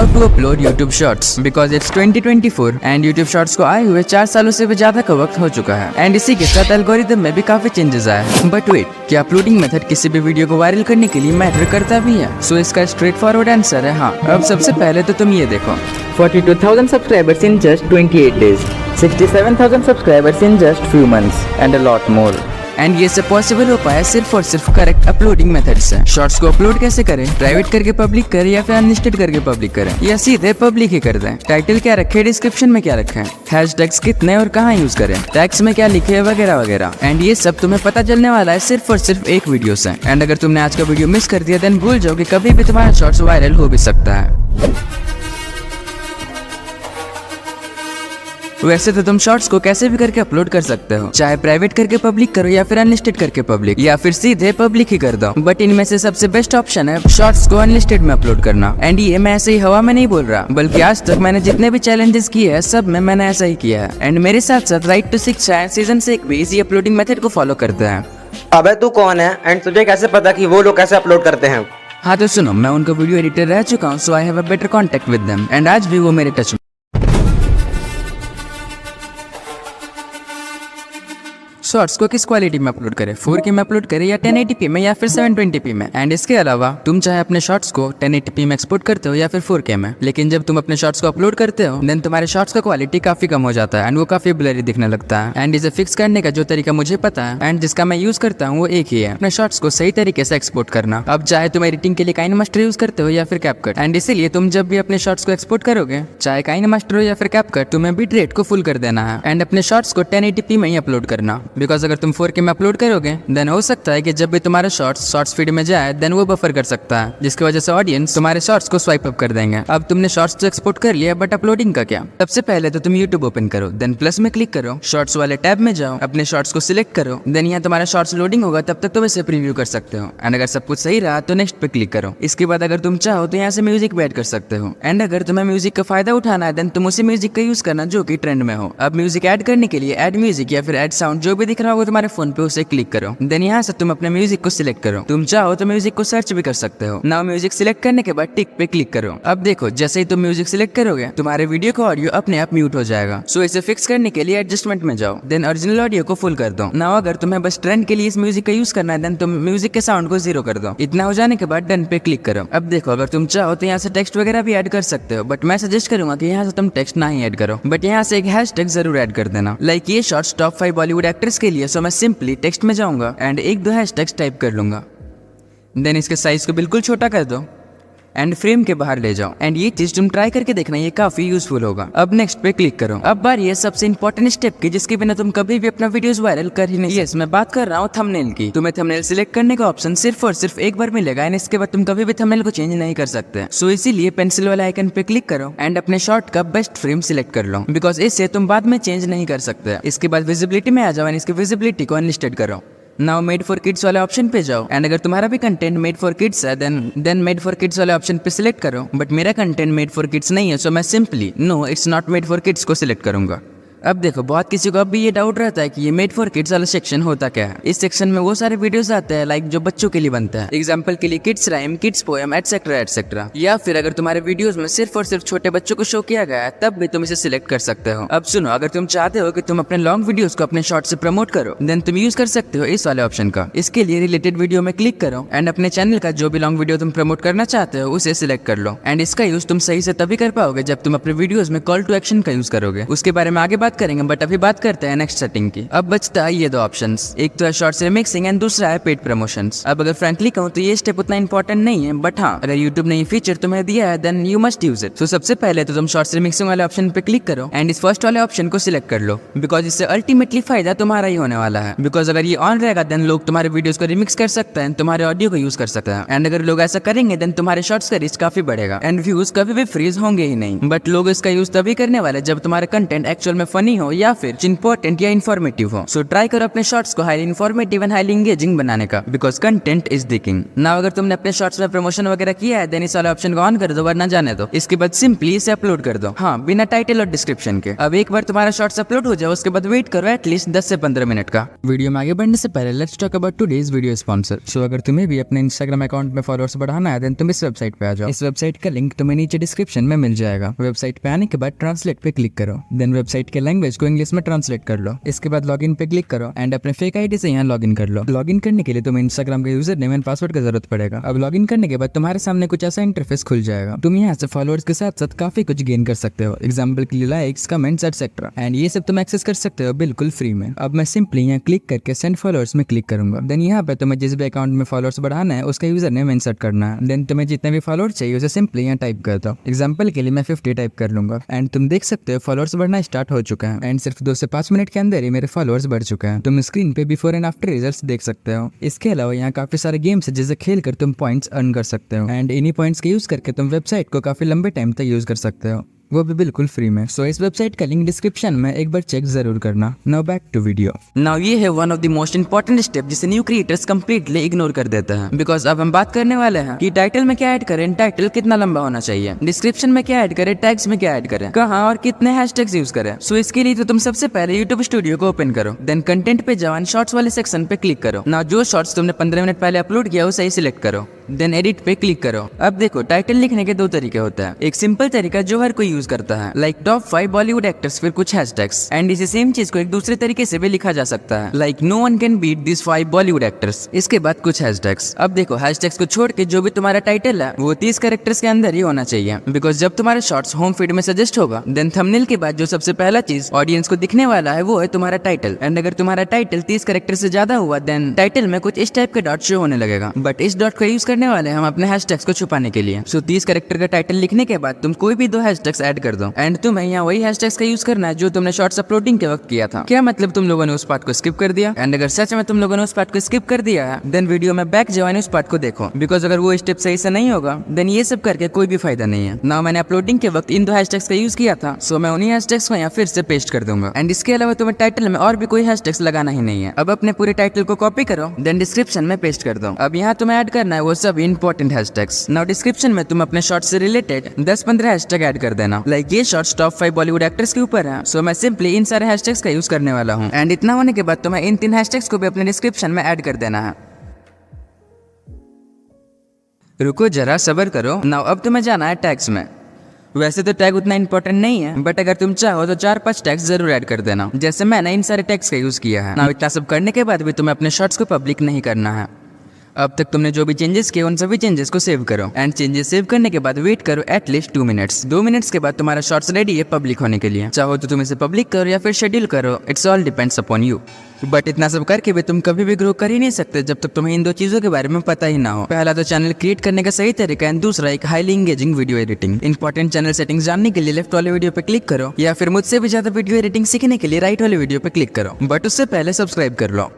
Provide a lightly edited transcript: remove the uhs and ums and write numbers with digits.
How to upload YouTube shorts because it's 2024 and YouTube shorts को आए हुए 4 सालों से भी ज्यादा का वक्त हो चुका है एंड इसी के साथ एल्गोरिथम में भी काफी चेंजेस आए हैं। बट वेट, क्या अपलोडिंग मेथड किसी भी वीडियो को वायरल करने के लिए मैटर करता भी है? सो इसका स्ट्रेट फॉरवर्ड आंसर है हाँ। अब सबसे पहले तो तुम ये देखो, 42,000 subscribers in just 28 days, 67,000 subscribers in just few months and a lot more। And ये सब पॉसिबल हो पाया सिर्फ और सिर्फ करेक्ट अपलोडिंग मेथड से। शॉर्ट्स को अपलोड कैसे करें? प्राइवेट करके पब्लिक करें या फिर अनलिस्टेड करके पब्लिक करें या सीधे पब्लिक ही कर दें? टाइटल क्या रखे, डिस्क्रिप्शन में क्या रखें, हैशटैग्स कितने और कहाँ यूज करें, टैग्स में क्या लिखे वगैरह वगैरह। एंड ये सब तुम्हें पता चलने वाला है सिर्फ और सिर्फ एक वीडियो से। एंड अगर तुमने आज का वीडियो मिस कर दिया देन भूल जाओ कि कभी भी तुम्हारा शॉर्ट्स वायरल हो भी सकता है। वैसे तो तुम शॉर्ट्स को कैसे भी करके अपलोड कर सकते हो, चाहे प्राइवेट करके पब्लिक करो या फिर अनलिस्टेड करके पब्लिक या फिर सीधे पब्लिक ही कर दो। बट इनमें से सबसे बेस्ट ऑप्शन है शॉर्ट्स को अनलिस्टेड में अपलोड करना। एंड ये मैं ऐसे ही हवा में नहीं बोल रहा, बल्कि आज तक मैंने जितने भी चैलेंजेस किए हैं सब में मैंने ऐसा ही किया है। एंड मेरे साथ साथ राइट टू शिक्षा सीजन से एक भी इसी अपलोडिंग मेथड को फॉलो करते हैं। अबे तू कौन है एंड तुझे कैसे पता कि वो लोग कैसे अपलोड करते हैं? हाँ तो सुनो, मैं उनका वीडियो एडिटर रह चुका हूँ, so I have a better contact with them and आज भी वो मेरे टच में। शॉर्ट्स को किस क्वालिटी में अपलोड करें, 4K में अपलोड करें या 1080p में या फिर 720p में? एंड इसके अलावा तुम चाहे अपने शॉर्ट्स को 1080p में एक्सपोर्ट करते हो या फिर 4K में, लेकिन जब तुम अपने शॉर्ट्स को अपलोड करते हो देन तुम्हारे शॉर्ट्स का क्वालिटी काफी कम हो जाता है एंड वो काफी ब्लरी दिखने लगता है। एंड इसे फिक्स करने का जो तरीका मुझे पता है एंड जिसका मैं यूज करता हूँ वो एक ही है, अपने शॉर्ट्स को सही तरीके से एक्सपोर्ट करना। अब चाहे तुम एडिटिंग के लिए काइनमास्टर यूज करते हो या फिर कैपकट, एंड इसीलिए तुम जब भी अपने शॉर्ट्स को एक्सपोर्ट करोगे चाहे काइनमास्टर हो या फिर कैपकट, तुम्हें बिट रेट को फुल कर देना है एंड अपने शॉर्ट्स को 1080p में ही अपलोड करना। बिकॉज अगर तुम 4K में अपलोड करोगे देन हो सकता है कि जब भी तुम्हारा शॉर्ट्स फीड में जाए देन वो बफर कर सकता है, जिसकी वजह से ऑडियंस तुम्हारे शॉर्ट्स को स्वाइप अप कर देंगे। अब तुमने शॉर्ट्स तो एक्सपोर्ट कर लिया बट अपलोडिंग का क्या? सबसे पहले तो तुम यूट्यूब ओपन करो, देन प्लस में क्लिक करो, शॉर्ट्स वाले टैब में जाओ, अपने शॉर्ट्स को सिलेक्ट करो, देन यहाँ तुम्हारा शॉर्ट्स लोडिंग होगा, तब तक तुम इसे प्रीव्यू कर सकते हो। एंड अगर सब कुछ सही रहा तो नेक्स्ट पे क्लिक करो। इसके बाद अगर तुम चाहो तो यहाँ से म्यूजिक भी ऐड कर सकते हो। एंड अगर तुम्हें म्यूजिक का फायदा उठाना है देन तुम उसी म्यूजिक का यूज करना जो कि ट्रेंड में हो। अब म्यूजिक ऐड करने के लिए ऐड म्यूजिक या फिर ऐड साउंड जो भी दिख रहा होगा तुम्हारे फोन पे उसे क्लिक करो। देन यहाँ से तुम अपने म्यूजिक को सिलेक्ट करो। तुम चाहो तो म्यूजिक को सर्च भी कर सकते हो। नाउ म्यूजिक सिलेक्ट करने के बाद टिक पे क्लिक करो। अब देखो जैसे ही तुम म्यूजिक सिलेक्ट करोगे तुम्हारे वीडियो का ऑडियो अपने आप म्यूट हो जाएगा। सो इसे फिक्स करने के लिए एडजस्टमेंट में जाओ, देन ओरिजिनल ऑडियो को फुल कर दो। नाउ अगर तुम्हें बस ट्रेंड के लिए इस म्यूजिक का यूज करना है देन तुम म्यूजिक के साउंड को 0 कर दो। इतना हो जाने के बाद डन पे क्लिक करो। अब देखो अगर तुम चाहो तो यहाँ से टेक्स्ट वगैरह भी ऐड कर सकते हो, बट मैं सजेस्ट करूंगा कि यहाँ से तुम टेक्स्ट ना ही ऐड करो, बट यहाँ से एक हैशटैग जरूर ऐड कर देना। लाइक ये शॉर्ट्स टॉप 5 बॉलीवुड एक्टर्स के लिए, सो मैं सिंपली टेक्स्ट में जाऊंगा एंड 1-2 हैशटैग्स टाइप कर लूंगा। देन इसके साइज को बिल्कुल छोटा कर दो एंड फ्रेम के बाहर ले जाओ। एंड ये चीज तुम ट्राई करके देखना, ये काफी यूजफुल होगा। अब नेक्स्ट पे क्लिक करो। अब बार ये सबसे इंपॉर्टेंट स्टेप की जिसके बिना तुम कभी भी अपना वीडियोस वायरल कर ही नहीं। यस, मैं बात कर रहा हूँ थंबनेल की। तुम्हें थंबनेल सिलेक्ट करने का ऑप्शन सिर्फ और सिर्फ एक बार मिलेगा एंड इसके बाद तुम कभी भी थंबनेल को चेंज नहीं कर सकते। सो इसीलिए पेंसिल वाला आइकन पे क्लिक करो एंड अपने शॉर्ट का बेस्ट फ्रेम सिलेक्ट कर लो, बिकॉज इससे तुम बाद में चेंज नहीं कर सकते। इसके बाद विजिबिलिटी में आ जाओ एंड इसकी विजिबिलिटी को अनलिस्टेड करो। नाउ मेड फॉर किड्स वाले ऑप्शन पे जाओ एंड अगर तुम्हारा भी कंटेंट मेड फॉर किड्स है देन मेड फॉर किड्स वाले ऑप्शन पे सिलेक्ट करो। बट मेरा कंटेंट मेड फॉर किड्स नहीं है, सो मैं simply no it's not made for kids को सिलेक्ट करूंगा। अब देखो बहुत किसी को अब भी ये डाउट रहता है कि ये मेड फॉर किड्स वाला सेक्शन होता क्या है। इस सेक्शन में वो सारे वीडियोस आते हैं लाइक जो बच्चों के लिए बनता है, एग्जांपल के लिए kids rhyme, kids poem etcetera etcetera. या फिर अगर तुम्हारे वीडियोस में सिर्फ और सिर्फ छोटे बच्चों को शो किया गया है तब भी तुम इसे सिलेक्ट कर सकते हो। अब सुनो, अगर तुम चाहते हो कि तुम अपने लॉन्ग वीडियोस को अपने शॉर्ट से प्रमोट करो देन तुम यूज कर सकते हो इस वाले ऑप्शन का। इसके लिए रिलेटेड वीडियो में क्लिक करो एंड अपने चैनल का जो भी लॉन्ग वीडियो तुम प्रमोट करना चाहते हो उसे सिलेक्ट कर लो। एंड इसका यूज तुम सही से तभी कर पाओगे जब तुम अपने वीडियोस में कॉल टू एक्शन का यूज करोगे। उसके बारे में आगे बात करेंगे, बट अभी बात करते हैं नेक्स्ट सेटिंग की। अब बचता है ये 2 ऑप्शंस, एक तो है शॉर्ट्स रिमिक्सिंग एंड दूसरा है पेड प्रमोशंस। अब अगर फ्रैंकली कहूं तो ये स्टेप उतना इंपॉर्टेंट नहीं है, बट हाँ अगर यूट्यूब ने ये फीचर तुम्हें दिया है then you must use it. तो सबसे पहले तो तुम शॉर्ट्स रिमिक्सिंग वाले ऑप्शन पे क्लिक करो एंड इस फर्स्ट वाले ऑप्शन को सिलेक्ट कर लो, बिकॉज इससे अल्टीमेटली फायदा तुम्हारा ही होने वाला है। बिकॉज अगर ये ऑन रहेगा देन लोग तुम्हारे वीडियोस को रिमिक्स कर सकते हैं, तुम्हारे ऑडियो को यूज कर सकते हैं। एंड अगर लोग ऐसा करेंगे देन तुम्हारे शॉर्ट्स का रीच काफी बढ़ेगा एंड व्यूज कभी भी फ्रीज होंगे ही नहीं। बट लोग इसका यूज तभी करने वाले जब तुम्हारा कंटेंट एक्चुअल में फनी हो या फिर इंपॉर्टेंट या इन्फॉर्मेटिव हो। सो ट्राई करो अपने शॉर्ट्स को highly informative and highly engaging बनाने का, because content is the king. Now अगर तुमने अपने शॉर्ट्स में प्रमोशन वगैरह किया है देन इस वाले ऑप्शन को ऑन कर दो, वरना जाने दो। इसके बाद सिंपली इसे अपलोड कर दो, हाँ, बिना टाइटल और डिस्क्रिप्शन के। अब एक बार तुम्हारा शॉर्ट्स अपलोड हो जाए उसके बाद वेट करो एटलीस्ट 10 से 15 मिनट का। वीडियो में आगे बढ़ने से पहले let's talk about today's video sponsor. So अगर तुम्हें भी अपने इंस्टाग्राम अकाउंट में फॉलोअर्स बढ़ाना है देन तुम इस वेबसाइट पे आ जाओ। इस वेबसाइट का लिंक तुम्हें नीचे डिस्क्रिप्शन में मिल जाएगा। वेबसाइट पे आने के बाद ट्रांसलेट पे क्लिक करो, देन वेबसाइट के लैंग्वेज को इंग्लिश में ट्रांसलेट कर लो। इसके बाद लॉगिन पे क्लिक करो एंड अपने फेक आईडी से यहाँ लॉगिन कर लो। लॉगिन करने के लिए तुम्हें इंस्टाग्राम का यूजर नेम एंड पासवर्ड की जरूरत पड़ेगा। अब लॉगिन करने के बाद तुम्हारे सामने कुछ ऐसा इंटरफेस खुल जाएगा। तुम यहाँ से फॉलोअर्स के साथ साथ काफी कुछ गेन कर सकते हो, एग्जाम्पल के लिए लाइक्स, कमेंट्स एटसेट्रा, एंड ये सब तुम एक्सेस कर सकते हो बिल्कुल फ्री में। अब मैं सिंपली यहाँ क्लिक करके सेंड फॉलोअर्स में क्लिक करूंगा। देन यहाँ पे तुम्हें जिस भी अकाउंट में फॉलोअर्स बढ़ाना है उसका यूजर नेम इंसर्ट करना है। देन तुम्हें जितने भी फॉलोअर्स चाहिए उसे सिंपली यहाँ टाइप कर दो। एग्जाम्पल के लिए मैं 50 टाइप कर लूंगा एंड तुम देख सकते हो फॉलोअर्स बढ़ना स्टार्ट हो चुका है एंड सिर्फ 2 से 5 मिनट के अंदर ही मेरे फॉलोअर्स बढ़ चुके हैं। तुम स्क्रीन पे बिफोर एंड आफ्टर रिजल्ट्स देख सकते हो। इसके अलावा यहाँ काफी सारे गेम्स है जिसे खेल कर तुम पॉइंट्स अर्न कर सकते हो एंड इन्हीं पॉइंट्स के यूज करके तुम वेबसाइट को काफी लंबे टाइम तक यूज कर सकते हो, वो भी बिल्कुल फ्री में। सो इस वेबसाइट का लिंक डिस्क्रिप्शन में एक बार चेक जरूर करना। Now back to video. Now ये है one of the most important step जिसे न्यू क्रिएटर्स कंप्लीटली इग्नोर कर देते हैं, बिकॉज अब हम बात करने वाले हैं कि टाइटल में क्या ऐड करें, टाइटल कितना लंबा होना चाहिए, डिस्क्रिप्शन में क्या ऐड करें, टैग्स में क्या ऐड करें, कहाँ और कितने हैशटैग्स यूज करें। सो इसके लिए तो तुम सबसे पहले यूट्यूब स्टूडियो को ओपन करो, देन कंटेंट पे जाओ एंड शॉर्ट्स वाले सेक्शन पे क्लिक करो। नाउ जो शॉर्ट्स तुमने 15 मिनट पहले अपलोड किया उसे ही सिलेक्ट करो, देन एडिट पे क्लिक करो। अब देखो टाइटल लिखने के 2 तरीके होते हैं। एक सिंपल तरीका जो हर कोई यूज करता है, लाइक टॉप 5 बॉलीवुड एक्टर्स फिर कुछ हैशटैग्स, एंड इसी सेम चीज को एक दूसरे तरीके से भी लिखा जा सकता है, like no one can beat this 5 Bollywood actors. इसके बाद कुछ हैशटैग्स। अब देखो हैशटैग्स को छोड़ के जो भी तुम्हारा टाइटल है वो 30 कैरेक्टर्स के अंदर ही होना चाहिए, बिकॉज जब तुम्हारा शॉर्ट्स होम फीड में सजेस्ट होगा देन थंबनेल के बाद जो सबसे पहला चीज ऑडियंस को दिखने वाला है वो है तुम्हारा टाइटल। एंड अगर तुम्हारा टाइटल 30 कैरेक्टर से ज्यादा हुआ देन टाइटल में कुछ इस टाइप के डॉट शो होने लगेगा, बट इस डॉट को यूज करने वाले हम अपने हैशटैग्स को छुपाने के लिए। सो 30 कैरेक्टर का टाइटल लिखने के बाद तुम कोई भी 2 हैशटैग्स ऐड कर दो एंड तुम्हें यहाँ वही हैशटैग्स का यूज करना है जो तुमने शॉर्ट्स अपलोडिंग के वक्त किया था। क्या मतलब तुम लोगों ने उस पार्ट को स्किप कर दिया? एंड अगर सच में तुम लोगों ने उस पार्ट को स्किप कर दिया है देन वीडियो में बैक जाओ एंड उस पार्ट को देखो, बिकॉज अगर वो स्टेप सही से नहीं होगा देन ये सब करके कोई भी फायदा नहीं है। नाउ मैंने अपलोडिंग के वक्त इन 2 हैशटैग्स का यूज किया था, सो मैं उन्हीं हैशटैग्स को यहाँ फिर से पेस्ट कर दूंगा। एंड इसके अलावा तुम्हें टाइटल में और भी कोई हैशटैग्स लगाना ही नहीं है। अब अपने पूरे टाइटल को कॉपी करो देन डिस्क्रिप्शन में पेस्ट कर दो। अब यहाँ तुम्हें ऐड करना है वो सब इंपॉर्टेंट हैशटैग्स। नाउ डिस्क्रिप्शन में तुम अपने शॉर्ट से रिलेटेड 10-15 हैशटैग ऐड कर देना, लाइक ये शॉर्ट्स टॉप 5 बॉलीवुड एक्टर्स के ऊपर है, सो मैं सिंपली इन सारे हैशटैग्स का यूज करने वाला हूँ। एंड इतना होने के बाद तुम्हें इन 3 हैशटैग्स को भी अपने डिस्क्रिप्शन में ऐड कर देना है। रुको जरा सब्र करो। नाउ अब तुम्हें जाना है टैग्स में। वैसे तो टैग उतना इंपॉर्टेंट नहीं है, बट अगर तुम चाहो तो 4-5 टैग्स जरूर ऐड कर देना, जैसे मैंने इन सारे टैग्स का यूज किया है। नाउ इतना सब करने के बाद भी तुम्हें अपने शॉर्ट्स को पब्लिक नहीं करना है। अब तक तुमने जो भी चेंजेस किए उन सभी चेंजेस को सेव करो एंड चेंजेस सेव करने के बाद वेट करो एटलीस्ट 2 मिनट्स। 2 मिनट्स के बाद तुम्हारा शॉर्ट्स रेडी है पब्लिक होने के लिए। चाहो तो तुम इसे पब्लिक करो या फिर शेड्यूल करो, it's all depends upon you. But इतना सब करके भी तुम कभी भी ग्रो कर ही नहीं सकते जब तक तुम्हें इन 2 चीजों के बारे में पता ही ना हो। पहला तो चैनल क्रिएट करने का सही तरीका एंड दूसरा एक highly engaging video editing. Important channel settings जानने के लिए लेफ्ट वाले वीडियो पे क्लिक करो या फिर मुझसे भी ज्यादा वीडियो एडिटिंग सीखने के लिए राइट वाले वीडियो पे क्लिक करो, बट उससे पहले सब्सक्राइब कर लो।